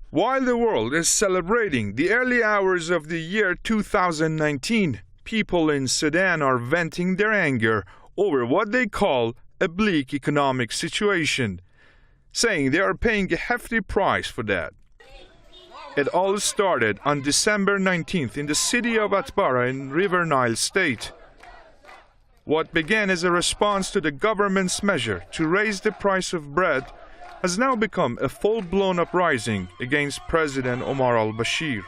While the world is celebrating the early hours of the year 2019, people in Sudan are venting their anger over what they call a bleak economic situation, saying they are paying a hefty price for that. It all started on December 19th in the city of Atbara in River Nile State. What began as a response to the government's measure to raise the price of bread has now become a full-blown uprising against President Omar al-Bashir.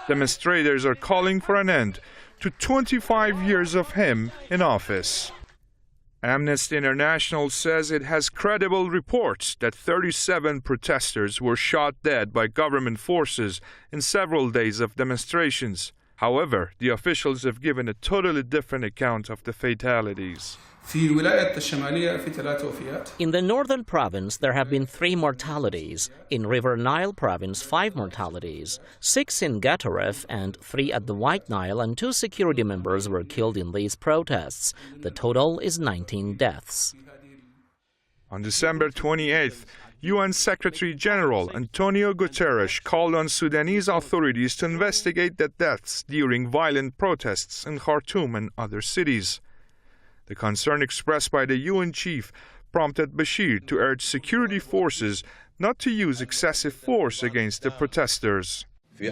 Demonstrators are calling for an end to 25 years of him in office. Amnesty International says it has credible reports that 37 protesters were shot dead by government forces in several days of demonstrations. However, the officials have given a totally different account of the fatalities. In the northern province, there have been 3 mortalities. In River Nile province, 5 mortalities. 6 in Gataref and 3 at the White Nile, and 2 security members were killed in these protests. The total is 19 deaths. On December 28th, UN Secretary General Antonio Guterres called on Sudanese authorities to investigate the deaths during violent protests in Khartoum and other cities. The concern expressed by the UN chief prompted Bashir to urge security forces not to use excessive force against the protesters. We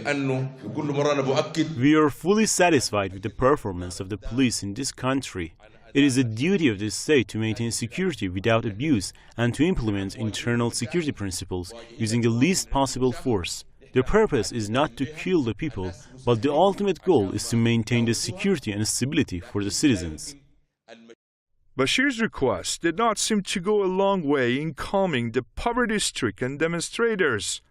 are fully satisfied with the performance of the police in this country. It is a duty of the state to maintain security without abuse and to implement internal security principles using the least possible force. The purpose is not to kill the people, but the ultimate goal is to maintain the security and stability for the citizens. Bashir's request did not seem to go a long way in calming the poverty-stricken demonstrators.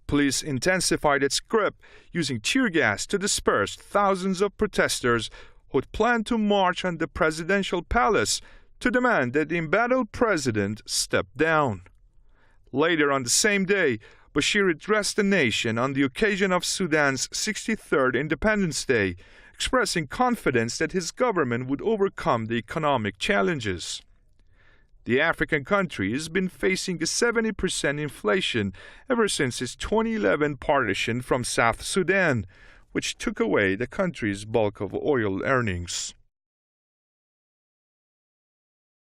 Police intensified its grip, using tear gas to disperse thousands of protesters who had planned to march on the presidential palace to demand that the embattled president step down. Later on the same day, Bashir addressed the nation on the occasion of Sudan's 63rd Independence Day, expressing confidence that his government would overcome the economic challenges. The African country has been facing a 70% inflation ever since its 2011 partition from South Sudan, which took away the country's bulk of oil earnings.